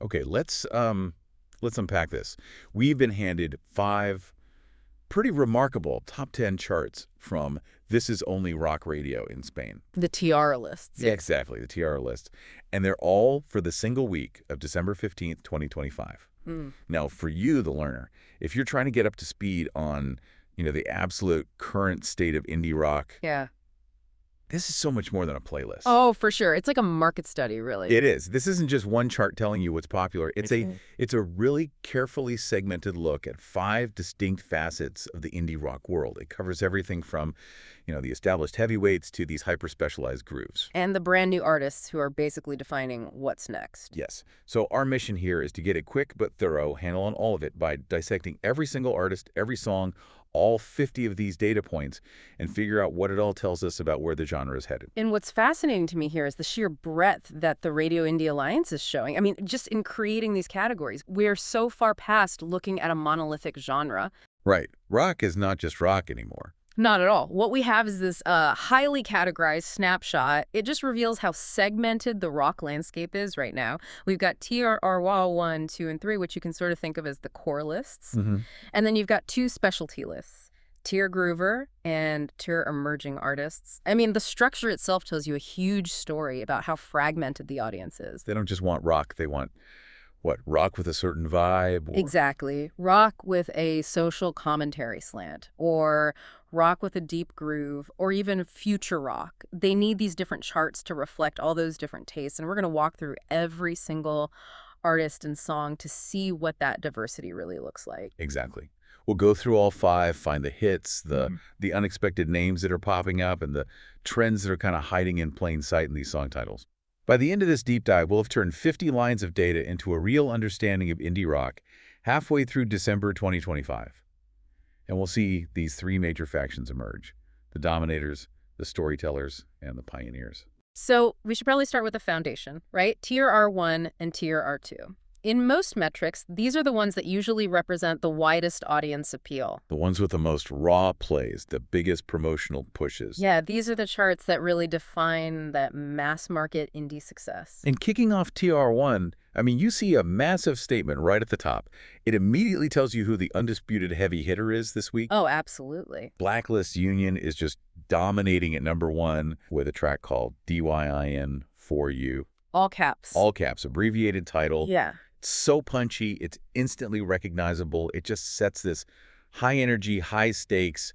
Okay, let's unpack this. We've been handed 5 pretty remarkable top 10 charts from This Is Only Rock Radio in Spain. The TIORR lists. Yeah, exactly, the TIORR list. And they're all for the single week of December 15th, 2025. Now, for you, the learner, if you're trying to get up to speed on, the absolute current state of indie rock, Yeah. this is so much more than a playlist. Oh, for sure. It's like a market study, really. It is. This isn't just one chart telling you what's popular. It's a really carefully segmented look at 5 distinct facets of the indie rock world. It covers everything from, the established heavyweights to these hyper-specialized grooves. And the brand new artists who are basically defining what's next. Yes. So our mission here is to get a quick but thorough handle on all of it by dissecting every single artist, every song, all 50 of these data points, and figure out what it all tells us about where the genre is headed. And what's fascinating to me here is the sheer breadth that the Radio Indie Alliance is showing. I mean, just in creating these categories, we're so far past looking at a monolithic genre. Right. Rock is not just rock anymore. Not at all. What we have is this highly categorized snapshot. It just reveals how segmented the rock landscape is right now. We've got TIORR 1, 2, and 3, which you can sort of think of as the core lists. And then you've got 2 specialty lists, Tier Groover and Tier Emerging Artists. I mean, the structure itself tells you a huge story about how fragmented the audience is. They don't just want rock. They want, rock with a certain vibe? Exactly. Rock with a social commentary slant, or rock with a deep groove, or even future rock. They need these different charts to reflect all those different tastes, and we're going to walk through every single artist and song to see what that diversity really looks like. Exactly. We'll go through all 5, find the hits, the unexpected names that are popping up, and the trends that are kind of hiding in plain sight in these song titles. By the end of this deep dive, we'll have turned 50 lines of data into a real understanding of indie rock halfway through December 2025. And we'll see these 3 major factions emerge: the dominators, the storytellers, and the pioneers. So we should probably start with the foundation, right? TIORR 1 and TIORR 2. In most metrics, these are the ones that usually represent the widest audience appeal. The ones with the most raw plays, the biggest promotional pushes. Yeah, these are the charts that really define that mass market indie success. And kicking off TIORR 1, you see a massive statement right at the top. It immediately tells you who the undisputed heavy hitter is this week. Oh, absolutely. Blacklist Union is just dominating at number 1 with a track called DYIN for You. All caps. All caps, abbreviated title. Yeah. It's so punchy, it's instantly recognizable. It just sets this high energy, high stakes,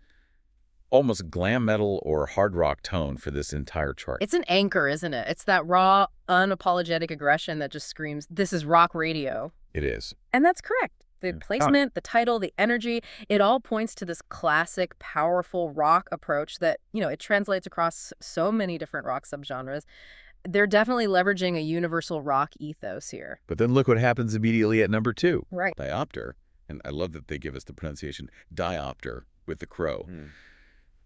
almost glam metal or hard rock tone for this entire chart. It's an anchor, isn't it? It's that raw, unapologetic aggression that just screams, this is rock radio. It is. And that's correct. The placement, the title, the energy, it all points to this classic, powerful rock approach that, it translates across so many different rock subgenres. They're definitely leveraging a universal rock ethos here. But then look what happens immediately at number 2. Right. Diopter. And I love that they give us the pronunciation Diopter with the crow.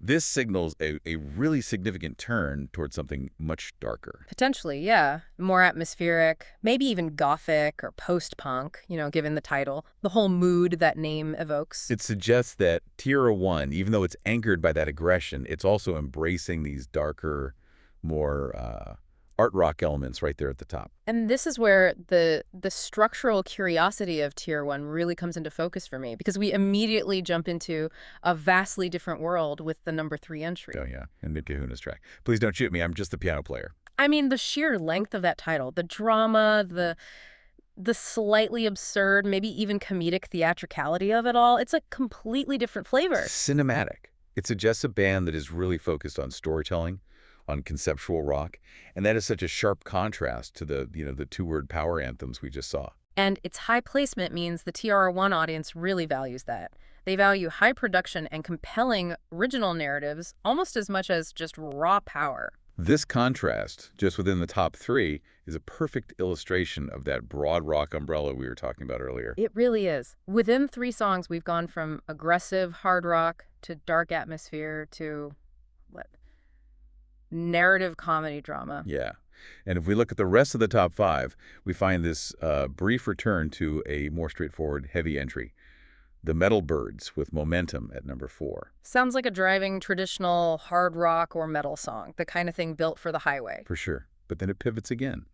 This signals a really significant turn towards something much darker. Potentially, yeah. More atmospheric, maybe even gothic or post-punk, given the title. The whole mood that name evokes. It suggests that TIORR 1, even though it's anchored by that aggression, it's also embracing these darker, more art rock elements right there at the top. And this is where the structural curiosity of TIORR 1 really comes into focus for me, because we immediately jump into a vastly different world with the number 3 entry. Oh, yeah, and Kahuna's track. Please don't shoot me, I'm just the piano player. I mean, the sheer length of that title, the drama, the slightly absurd, maybe even comedic theatricality of it all, it's a completely different flavor. Cinematic. It suggests a band that is really focused on storytelling, on conceptual rock, and that is such a sharp contrast to the 2-word power anthems we just saw. And its high placement means the TIORR 1 audience really values that. They value high production and compelling original narratives almost as much as just raw power. This contrast, just within the top 3, is a perfect illustration of that broad rock umbrella we were talking about earlier. It really is. Within 3 songs, we've gone from aggressive hard rock to dark atmosphere to narrative comedy drama. Yeah. And if we look at the rest of the top 5, we find this brief return to a more straightforward heavy entry. The metal Byrds with Momentum at number 4. Sounds like a driving traditional hard rock or metal song, the kind of thing built for the highway. For sure. But then it pivots again.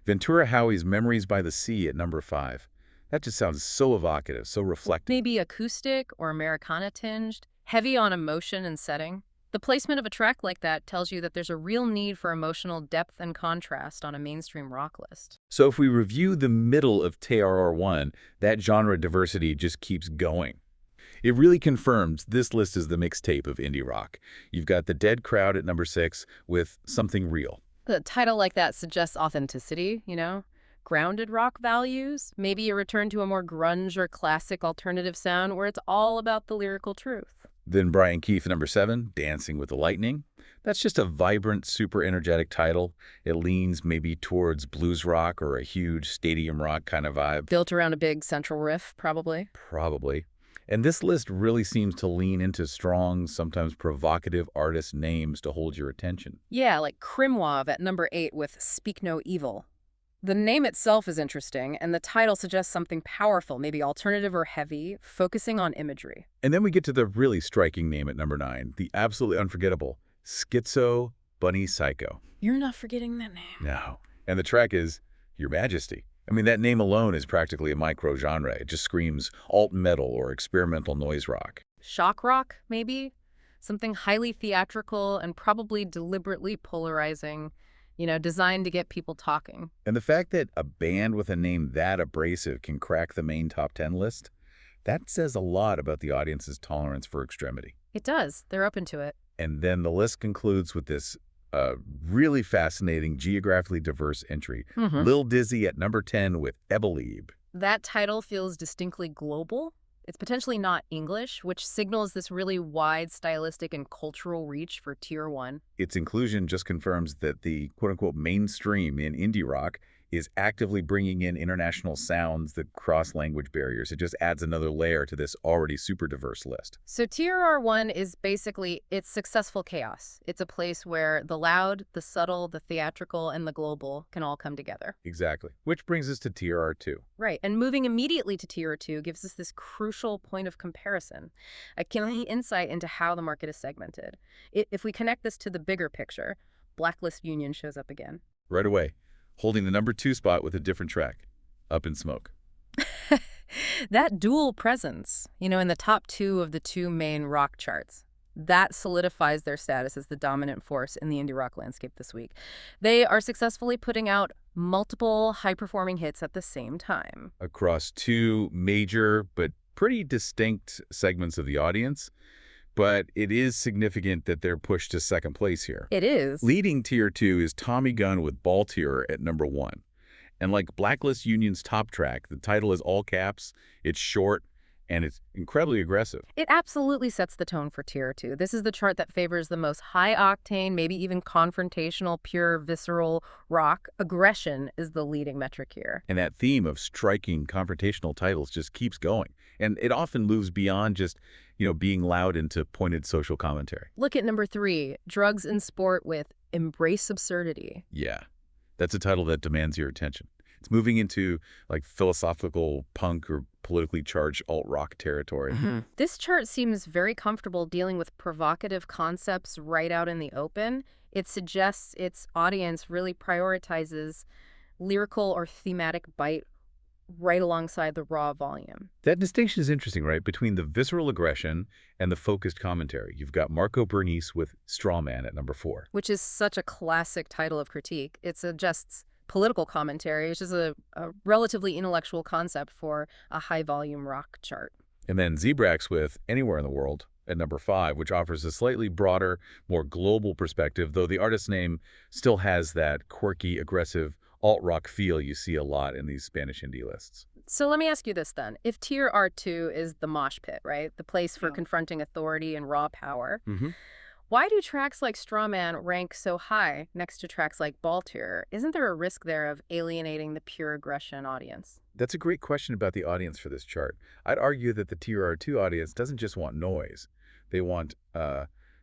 Ventura Howie's Memories by the Sea at number 5. That just sounds so evocative, so reflective. Maybe acoustic or Americana-tinged, heavy on emotion and setting. The placement of a track like that tells you that there's a real need for emotional depth and contrast on a mainstream rock list. So if we review the middle of TIORR 1, that genre diversity just keeps going. It really confirms this list is the mixtape of indie rock. You've got The Dead Crowd at number 6 with Something Real. A title like that suggests authenticity, you know? Grounded rock values, maybe a return to a more grunge or classic alternative sound where it's all about the lyrical truth. Then Brian Keefe at number 7, Dancing with the Lightning. That's just a vibrant, super energetic title. It leans maybe towards blues rock or a huge stadium rock kind of vibe. Built around a big central riff, probably. Probably. And this list really seems to lean into strong, sometimes provocative artist names to hold your attention. Yeah, like Crymwav at number 8 with Speak No Evil. The name itself is interesting, and the title suggests something powerful, maybe alternative or heavy, focusing on imagery. And then we get to the really striking name at number 9, the absolutely unforgettable SchizoBunnyPsycho. You're not forgetting that name. No. And the track is Your Majesty. I mean, that name alone is practically a micro-genre. It just screams alt-metal or experimental noise rock. Shock rock, maybe? Something highly theatrical and probably deliberately polarizing, you know, designed to get people talking. And the fact that a band with a name that abrasive can crack the main top 10 list, that says a lot about the audience's tolerance for extremity. It does. They're open to it. And then the list concludes with this really fascinating, geographically diverse entry. Lil Dizzie at number 10 with Ebelebe. That title feels distinctly global. It's potentially not English, which signals this really wide stylistic and cultural reach for Tier 1. Its inclusion just confirms that the quote-unquote mainstream in indie rock is actively bringing in international sounds that cross language barriers. It just adds another layer to this already super diverse list. So TIORR 1 is basically, it's successful chaos. It's a place where the loud, the subtle, the theatrical, and the global can all come together. Exactly. Which brings us to TIORR 2. Right, and moving immediately to TIORR 2 gives us this crucial point of comparison, a key insight into how the market is segmented. If we connect this to the bigger picture, Blacklist Union shows up again. Right away, holding the number 2 spot with a different track, Up in Smoke. That dual presence, you know, in the top 2 of the 2 main rock charts, that solidifies their status as the dominant force in the indie rock landscape this week. They are successfully putting out multiple high-performing hits at the same time. Across 2 major but pretty distinct segments of the audience. But it is significant that they're pushed to second place here. It is. Leading Tier 2 is Tommy Gunn with BALLTEARER at number 1. And like Blacklist Union's top track, the title is all caps, it's short, and it's incredibly aggressive. It absolutely sets the tone for Tier 2. This is the chart that favors the most high-octane, maybe even confrontational, pure, visceral rock. Aggression is the leading metric here. And that theme of striking confrontational titles just keeps going. And it often moves beyond just, you know, being loud into pointed social commentary. Look at number 3, Drugs in Sport with Embrace Absurdity. Yeah, that's a title that demands your attention. It's moving into like philosophical punk or politically charged alt-rock territory. This chart seems very comfortable dealing with provocative concepts right out in the open. It suggests its audience really prioritizes lyrical or thematic bite right alongside the raw volume. That distinction is interesting, right? Between the visceral aggression and the focused commentary. You've got Marco Pernice with Strawman at number 4. Which is such a classic title of critique. It suggests political commentary, which is a relatively intellectual concept for a high-volume rock chart. And then Zeebrax with Anywhere in the World at number 5, which offers a slightly broader, more global perspective, though the artist's name still has that quirky, aggressive alt-rock feel you see a lot in these Spanish indie lists. So let me ask you this then. If TIORR 2 is the mosh pit, right? The place for confronting authority and raw power, why do tracks like Strawman rank so high next to tracks like BALLTEARER? Isn't there a risk there of alienating the pure aggression audience? That's a great question about the audience for this chart. I'd argue that the TIORR 2 audience doesn't just want noise. They want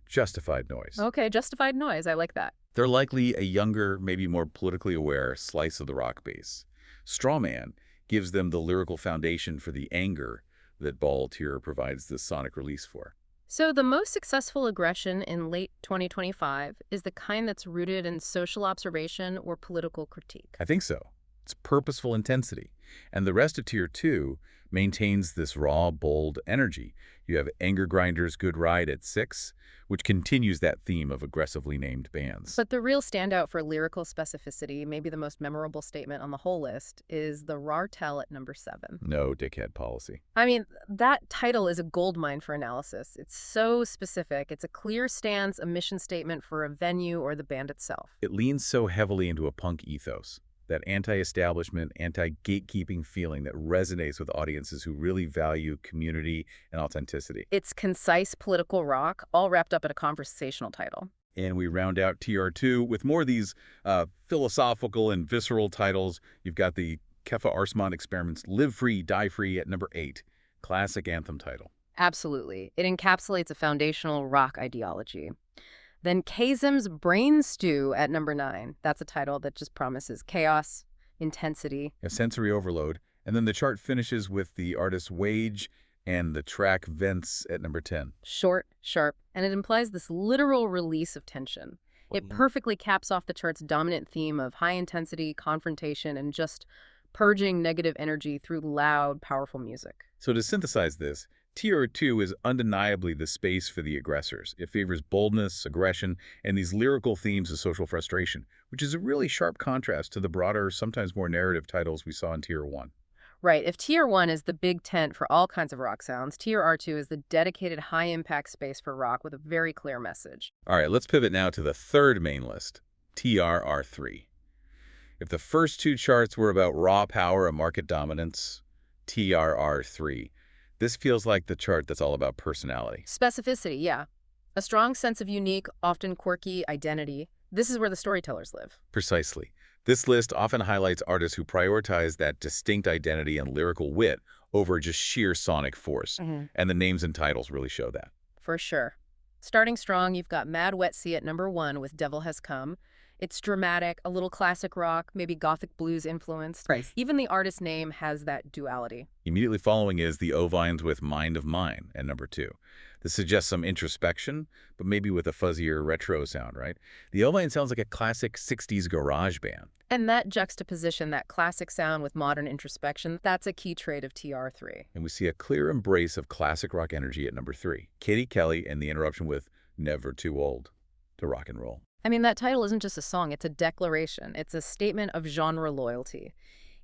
justified noise. Okay, justified noise. I like that. They're likely a younger, maybe more politically aware slice of the rock base. Strawman gives them the lyrical foundation for the anger that BALLTEARER provides the sonic release for. So the most successful aggression in late 2025 is the kind that's rooted in social observation or political critique. I think so. It's purposeful intensity. And the rest of Tier 2 maintains this raw, bold energy. You have Anger Grinder's Goodride at 6, which continues that theme of aggressively named bands. But the real standout for lyrical specificity, maybe the most memorable statement on the whole list, is the Rartel at number 7. No dickhead policy. I mean, that title is a goldmine for analysis. It's so specific. It's a clear stance, a mission statement for a venue or the band itself. It leans so heavily into a punk ethos, that anti-establishment, anti-gatekeeping feeling that resonates with audiences who really value community and authenticity. It's concise political rock, all wrapped up in a conversational title. And we round out TR2 with more of these philosophical and visceral titles. You've got the Kepha Arcemont Experiment's Live Free, Die Free at number 8. Classic anthem title. Absolutely. It encapsulates a foundational rock ideology. Then Kasem's Brain Stew at number 9. That's a title that just promises chaos, intensity. A sensory overload. And then the chart finishes with the artist's Wage and the track Vents at number 10. Short, sharp, and it implies this literal release of tension. It perfectly caps off the chart's dominant theme of high intensity, confrontation, and just purging negative energy through loud, powerful music. So to synthesize this, TR2 is undeniably the space for the aggressors. It favors boldness, aggression, and these lyrical themes of social frustration, which is a really sharp contrast to the broader, sometimes more narrative titles we saw in Tier 1. Right. If Tier 1 is the big tent for all kinds of rock sounds, TIORR2 is the dedicated high-impact space for rock with a very clear message. All right, let's pivot now to the third main list, TRR3. If the first two charts were about raw power and market dominance, TRR3. This feels like the chart that's all about personality. Specificity, yeah. A strong sense of unique, often quirky identity. This is where the storytellers live. Precisely. This list often highlights artists who prioritize that distinct identity and lyrical wit over just sheer sonic force. And the names and titles really show that. For sure. Starting strong, you've got Mad Wetsy at number 1 with Devil Has Come. It's dramatic, a little classic rock, maybe gothic blues influenced. Right. Even the artist name has that duality. Immediately following is the Ovines with Mind of Mine at number 2. This suggests some introspection, but maybe with a fuzzier retro sound, right? The Ovines sounds like a classic 60s garage band. And that juxtaposition, that classic sound with modern introspection, that's a key trait of TR3. And we see a clear embrace of classic rock energy at number 3. Kellye and the Interruption with Never Too Old to Rock and Roll. I mean, that title isn't just a song, it's a declaration. It's a statement of genre loyalty.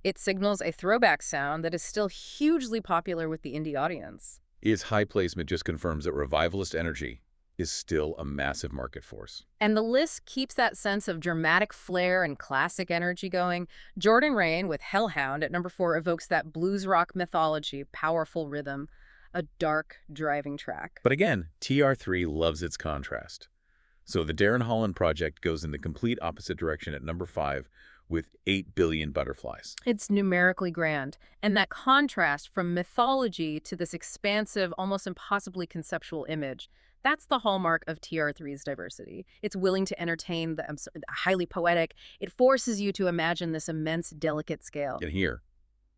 It signals a throwback sound that is still hugely popular with the indie audience. Its high placement just confirms that revivalist energy is still a massive market force. And the list keeps that sense of dramatic flair and classic energy going. Rayne with Hound at number 4 evokes that blues rock mythology, powerful rhythm, a dark, driving track. But again, TR3 loves its contrast. So the Darren Holland project goes in the complete opposite direction at number 5 with 8 billion butterflies. It's numerically grand. And that contrast from mythology to this expansive, almost impossibly conceptual image, that's the hallmark of TR3's diversity. It's willing to entertain the highly poetic. It forces you to imagine this immense, delicate scale. And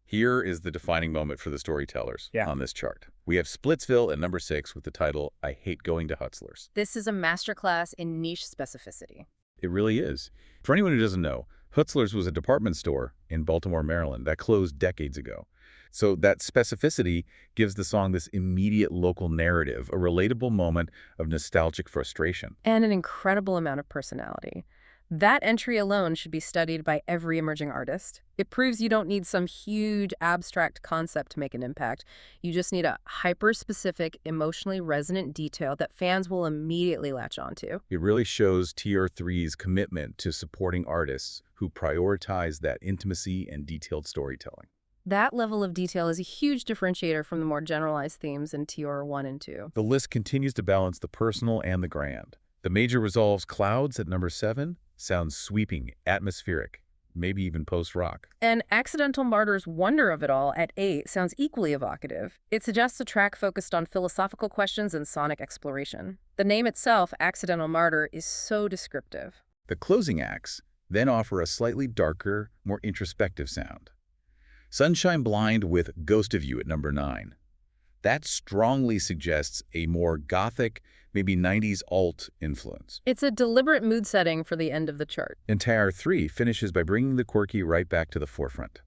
here is the defining moment for the storytellers on this chart. We have Splitsville at number 6 with the title, I Hate Going to Hutzler's. This is a masterclass in niche specificity. It really is. For anyone who doesn't know, Hutzler's was a department store in Baltimore, Maryland that closed decades ago. So that specificity gives the song this immediate local narrative, a relatable moment of nostalgic frustration. And an incredible amount of personality. That entry alone should be studied by every emerging artist. It proves you don't need some huge abstract concept to make an impact. You just need a hyper-specific, emotionally resonant detail that fans will immediately latch onto. It really shows TR3's commitment to supporting artists who prioritize that intimacy and detailed storytelling. That level of detail is a huge differentiator from the more generalized themes in TIORR 1 and 2. The list continues to balance the personal and the grand. The Major Resolve's Clouds at number 7 sounds sweeping, atmospheric, maybe even post-rock. And Accidental Martyr's Wonder of It All at 8 sounds equally evocative. It suggests a track focused on philosophical questions and sonic exploration. The name itself, Accidental Martyr, is so descriptive. The closing acts then offer a slightly darker, more introspective sound. Sunshine Blind with Ghost of You at number 9. That strongly suggests a more gothic, maybe 90s alt influence. It's a deliberate mood setting for the end of the chart. And TIORR 3 finishes by bringing the quirky right back to the forefront.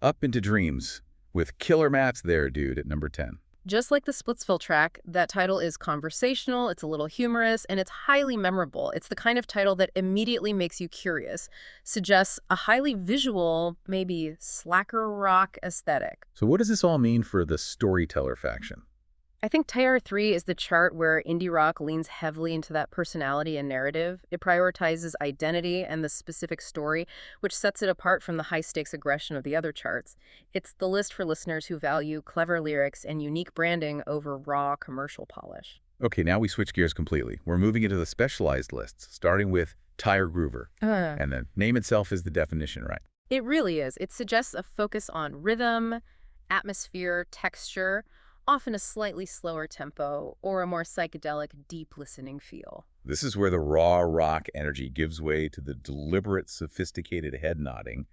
Up into Dreams, with killer maps there, dude, at number 10. Just like the Splitsville track, that title is conversational, it's a little humorous, and it's highly memorable. It's the kind of title that immediately makes you curious, suggests a highly visual, maybe slacker rock aesthetic. So what does this all mean for the storyteller faction? I think TIORR 3 is the chart where indie rock leans heavily into that personality and narrative. It prioritizes identity and the specific story, which sets it apart from the high-stakes aggression of the other charts. It's the list for listeners who value clever lyrics and unique branding over raw commercial polish. Okay, now we switch gears completely. We're moving into the specialized lists, starting with TIORR Groover. And the name itself is the definition, right? It really is. It suggests a focus on rhythm, atmosphere, texture, often a slightly slower tempo, or a more psychedelic, deep listening feel. This is where the raw rock energy gives way to the deliberate, sophisticated head nodding,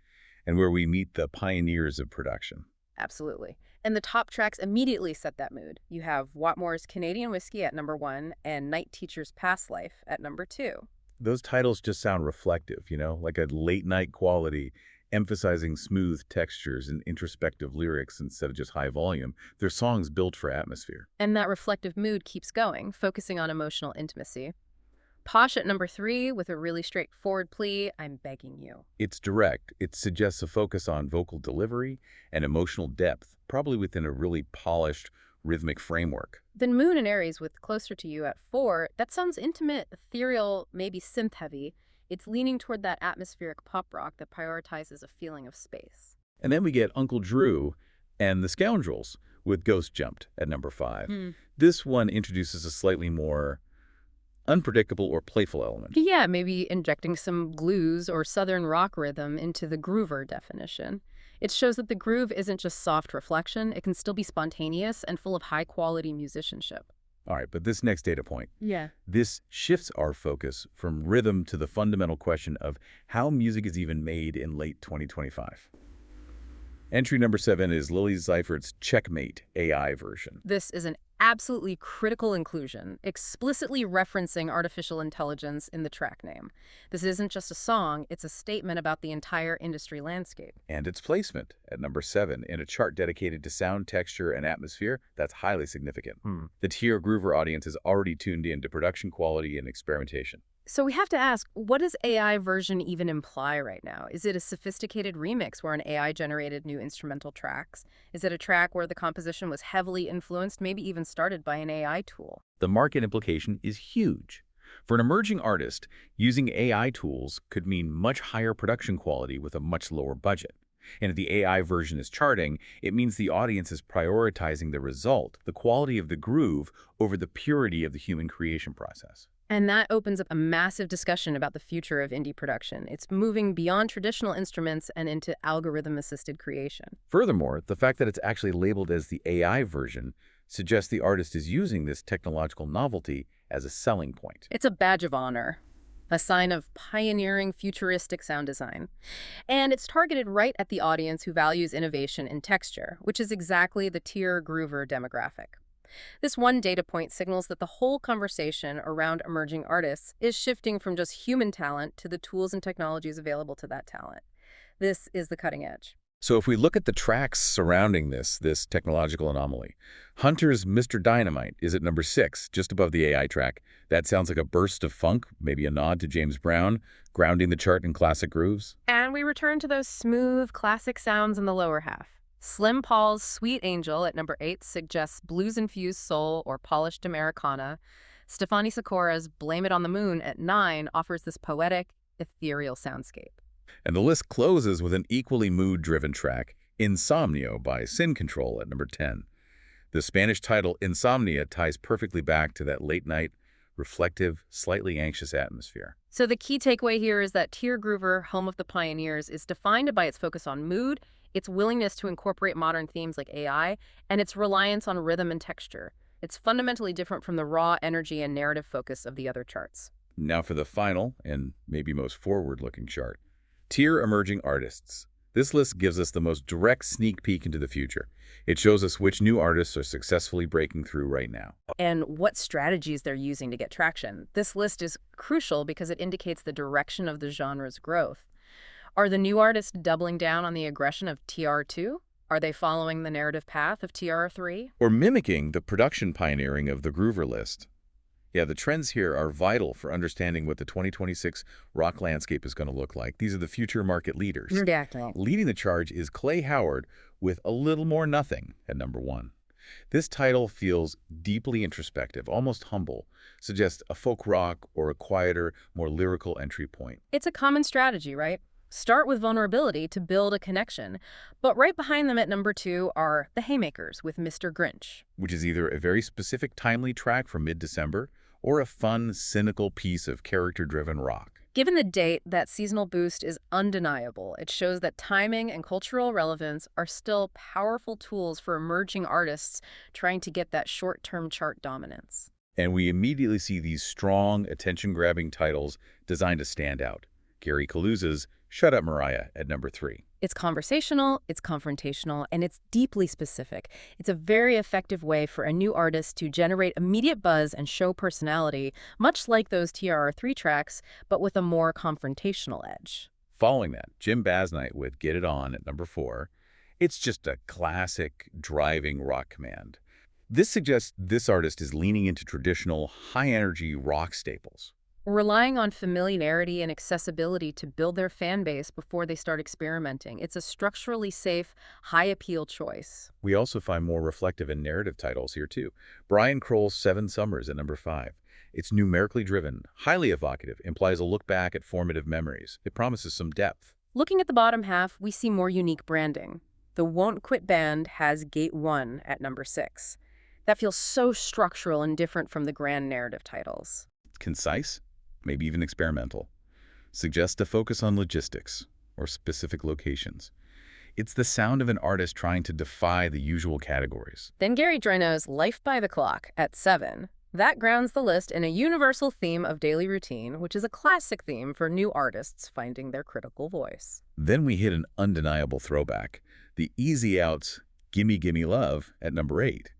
and where we meet the pioneers of production. Absolutely. And the top tracks immediately set that mood. You have Watmore's Canadian Whiskey at number 1 and Night Teacher's Past Life at number 2. Those titles just sound reflective, like a late-night quality, emphasizing smooth textures and introspective lyrics instead of just high volume. They're songs built for atmosphere. And that reflective mood keeps going, focusing on emotional intimacy. Posh at number 3 with a really straightforward plea, I'm begging you. It's direct. It suggests a focus on vocal delivery and emotional depth, probably within a really polished rhythmic framework. Then Moon and Aries with Closer to You at 4, that sounds intimate, ethereal, maybe synth-heavy. It's leaning toward that atmospheric pop rock that prioritizes a feeling of space. And then we get Uncle Drew and the Scoundrels with Ghost Jumped at number 5. This one introduces a slightly more unpredictable or playful element. Yeah, maybe injecting some blues or southern rock rhythm into the groover definition. It shows that the groove isn't just soft reflection, it can still be spontaneous and full of high-quality musicianship. All right, but this next data point. Yeah. This shifts our focus from rhythm to the fundamental question of how music is even made in late 2025. Entry number 7 is Lily Zeifert's Checkmate AI version. This is an absolutely critical inclusion, explicitly referencing artificial intelligence in the track name. This isn't just a song, it's a statement about the entire industry landscape. And its placement at number 7 in a chart dedicated to sound, texture, and atmosphere, that's highly significant. The TIORR Groover audience is already tuned in to production quality and experimentation. So we have to ask, what does AI version even imply right now? Is it a sophisticated remix where an AI generated new instrumental tracks? Is it a track where the composition was heavily influenced, maybe even started by an AI tool? The market implication is huge. For an emerging artist, using AI tools could mean much higher production quality with a much lower budget. And if the AI version is charting, it means the audience is prioritizing the result, the quality of the groove, over the purity of the human creation process. And that opens up a massive discussion about the future of indie production. It's moving beyond traditional instruments and into algorithm-assisted creation. Furthermore, the fact that it's actually labeled as the AI version suggests the artist is using this technological novelty as a selling point. It's a badge of honor, a sign of pioneering futuristic sound design. And it's targeted right at the audience who values innovation in texture, which is exactly the TIORR Groover demographic. This one data point signals that the whole conversation around emerging artists is shifting from just human talent to the tools and technologies available to that talent. This is the cutting edge. So if we look at the tracks surrounding this technological anomaly, Hunter's Mr. Dynamite is at number 6, just above the AI track. That sounds like a burst of funk, maybe a nod to James Brown, grounding the chart in classic grooves. And we return to those smooth, classic sounds in the lower half. Slim Paul's Sweet Angel at number 8 suggests blues-infused soul or polished Americana. Stefani Sikora's Blame It on the Moon at 9 offers this poetic, ethereal soundscape. And the list closes with an equally mood-driven track, Insomnio by Sin Control at number 10. The Spanish title Insomnia ties perfectly back to that late-night, reflective, slightly anxious atmosphere. So the key takeaway here is that TIORR Groover, home of the pioneers, is defined by its focus on mood, its willingness to incorporate modern themes like AI, and its reliance on rhythm and texture. It's fundamentally different from the raw energy and narrative focus of the other charts. Now for the final, and maybe most forward-looking chart. TIORR Emerging Artists. This list gives us the most direct sneak peek into the future. It shows us which new artists are successfully breaking through right now. And what strategies they're using to get traction. This list is crucial because it indicates the direction of the genre's growth. Are the new artists doubling down on the aggression of TR2? Are they following the narrative path of TR3? Or mimicking the production pioneering of the Groover list. Yeah, the trends here are vital for understanding what the 2026 rock landscape is going to look like. These are the future market leaders. Exactly. Leading the charge is Clay Howard with A Little More Nothing at number 1. This title feels deeply introspective, almost humble, suggests a folk rock or a quieter, more lyrical entry point. It's a common strategy, right? Start with vulnerability to build a connection. But right behind them at number 2 are the Haymakers with Mr. Grinch, Which is either a very specific timely track from mid-December or a fun, cynical piece of character-driven rock. Given the date, that seasonal boost is undeniable. It shows that timing and cultural relevance are still powerful tools for emerging artists trying to get that short-term chart dominance. And we immediately see these strong, attention-grabbing titles designed to stand out. Gary Kaluza's Shut Up Mariah at number 3. It's conversational, it's confrontational, and it's deeply specific. It's a very effective way for a new artist to generate immediate buzz and show personality, much like those TRR3 tracks, but with a more confrontational edge. Following that, Jim Basnight with Get It On at number 4. It's just a classic driving rock command. This suggests this artist is leaning into traditional, high-energy rock staples. Relying on familiarity and accessibility to build their fan base before they start experimenting. It's a structurally safe, high-appeal choice. We also find more reflective and narrative titles here, too. Brian Kroll's Seven Summers at number 5. It's numerically driven, highly evocative, implies a look back at formative memories. It promises some depth. Looking at the bottom half, we see more unique branding. The Won't Quit Band has Gate 1 at number 6. That feels so structural and different from the grand narrative titles. Concise? Maybe even experimental. Suggests a focus on logistics or specific locations. It's the sound of an artist trying to defy the usual categories. Then Gary Dreno's Life by the Clock at 7. That grounds the list in a universal theme of daily routine, which is a classic theme for new artists finding their critical voice. Then we hit an undeniable throwback, the Easy Out's Gimme Gimme Love at number 8.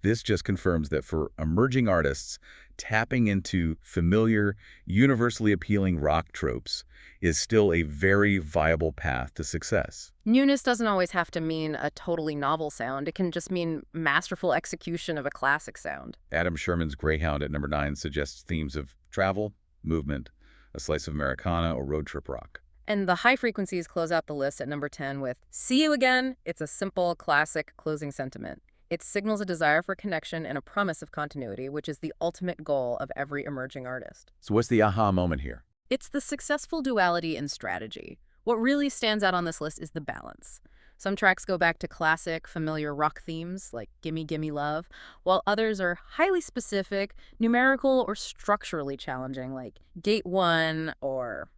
This just confirms that for emerging artists, tapping into familiar, universally appealing rock tropes is still a very viable path to success. Newness doesn't always have to mean a totally novel sound. It can just mean masterful execution of a classic sound. Adam Sherman's Greyhound at number 9 suggests themes of travel, movement, a slice of Americana, or road trip rock. And the high frequencies close out the list at number 10 with See You Again. It's a simple, classic closing sentiment. It signals a desire for connection and a promise of continuity, which is the ultimate goal of every emerging artist. So what's the aha moment here? It's the successful duality in strategy. What really stands out on this list is the balance. Some tracks go back to classic, familiar rock themes like Gimme Gimme Love, while others are highly specific, numerical, or structurally challenging like Gate 1 or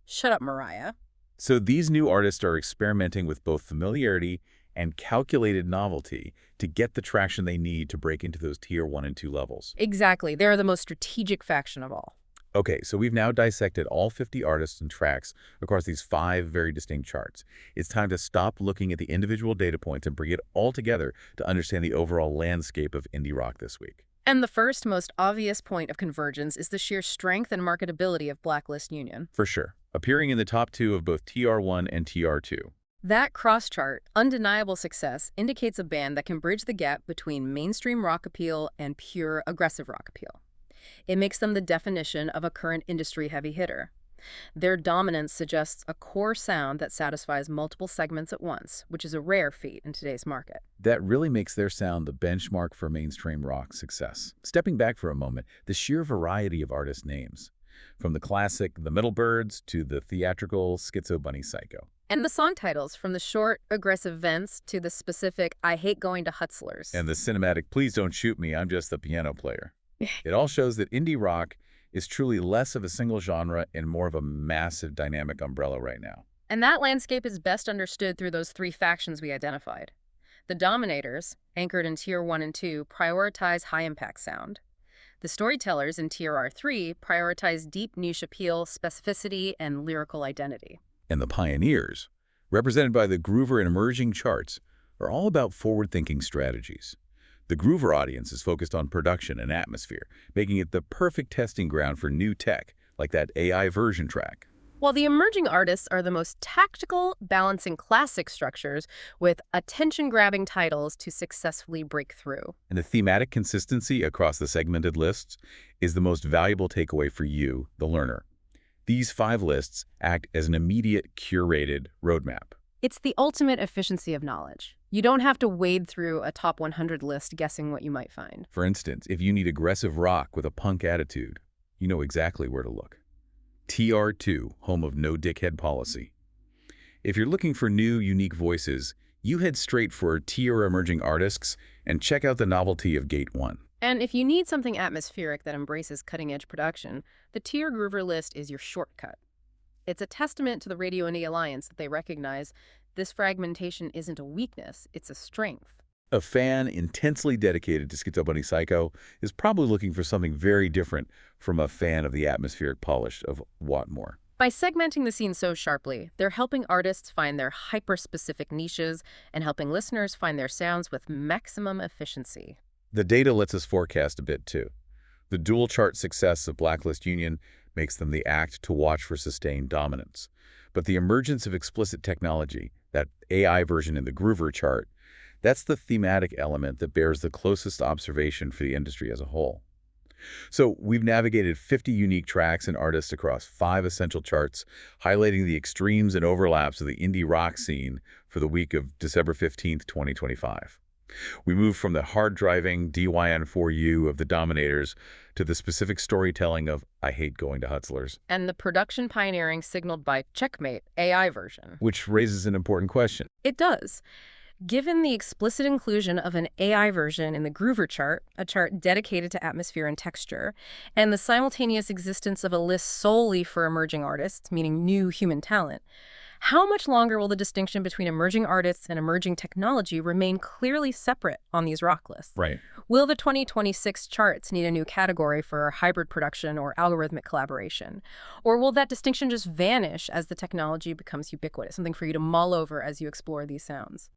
Shut Up Mariah. So these new artists are experimenting with both familiarity and calculated novelty to get the traction they need to break into those tier 1 and 2 levels. Exactly. They're the most strategic faction of all. Okay, so we've now dissected all 50 artists and tracks across these 5 very distinct charts. It's time to stop looking at the individual data points and bring it all together to understand the overall landscape of indie rock this week. And the first, most obvious point of convergence is the sheer strength and marketability of Blacklist Union. For sure. Appearing in the top 2 of both TR1 and TR2. That cross-chart, undeniable success, indicates a band that can bridge the gap between mainstream rock appeal and pure aggressive rock appeal. It makes them the definition of a current industry heavy hitter. Their dominance suggests a core sound that satisfies multiple segments at once, which is a rare feat in today's market. That really makes their sound the benchmark for mainstream rock success. Stepping back for a moment, the sheer variety of artist names, from the classic The Middle Byrds to the theatrical SchizoBunnyPsycho. And the song titles, from the short, aggressive vents to the specific I hate going to Hutzlers. And the cinematic Please Don't Shoot Me, I'm Just the Piano Player. It all shows that indie rock is truly less of a single genre and more of a massive dynamic umbrella right now. And that landscape is best understood through those 3 factions we identified. The dominators, anchored in Tier 1 and 2, prioritize high-impact sound. The storytellers in Tier R3 prioritize deep niche appeal, specificity, and lyrical identity. And the pioneers, represented by the Groover and emerging charts, are all about forward-thinking strategies. The Groover audience is focused on production and atmosphere, making it the perfect testing ground for new tech, like that AI version track. While the emerging artists are the most tactical, balancing classic structures with attention-grabbing titles to successfully break through. And the thematic consistency across the segmented lists is the most valuable takeaway for you, the learner. These 5 lists act as an immediate, curated roadmap. It's the ultimate efficiency of knowledge. You don't have to wade through a top 100 list guessing what you might find. For instance, if you need aggressive rock with a punk attitude, you know exactly where to look. TIORR2, home of no dickhead policy. If you're looking for new, unique voices, you head straight for TIORR Emerging Artists and check out the novelty of Gate 1. And if you need something atmospheric that embraces cutting-edge production, the TIORR Groover list is your shortcut. It's a testament to the Radio Indie Alliance that they recognize this fragmentation isn't a weakness, it's a strength. A fan intensely dedicated to SchizoBunnyPsycho is probably looking for something very different from a fan of the atmospheric polish of Watmore. By segmenting the scene so sharply, they're helping artists find their hyper-specific niches and helping listeners find their sounds with maximum efficiency. The data lets us forecast a bit, too. The dual-chart success of Blacklist Union makes them the act to watch for sustained dominance. But the emergence of explicit technology, that AI version in the Groover chart, that's the thematic element that bears the closest observation for the industry as a whole. So we've navigated 50 unique tracks and artists across 5 essential charts, highlighting the extremes and overlaps of the indie rock scene for the week of December 15th, 2025. We moved from the hard-driving DYIN 4U of the dominators to the specific storytelling of I Hate Going to Hutzler's. And the production pioneering signaled by Checkmate AI version. Which raises an important question. It does. Given the explicit inclusion of an AI version in the Groover chart, a chart dedicated to atmosphere and texture, and the simultaneous existence of a list solely for emerging artists, meaning new human talent, how much longer will the distinction between emerging artists and emerging technology remain clearly separate on these rock lists? Right. Will the 2026 charts need a new category for hybrid production or algorithmic collaboration? Or will that distinction just vanish as the technology becomes ubiquitous, something for you to mull over as you explore these sounds?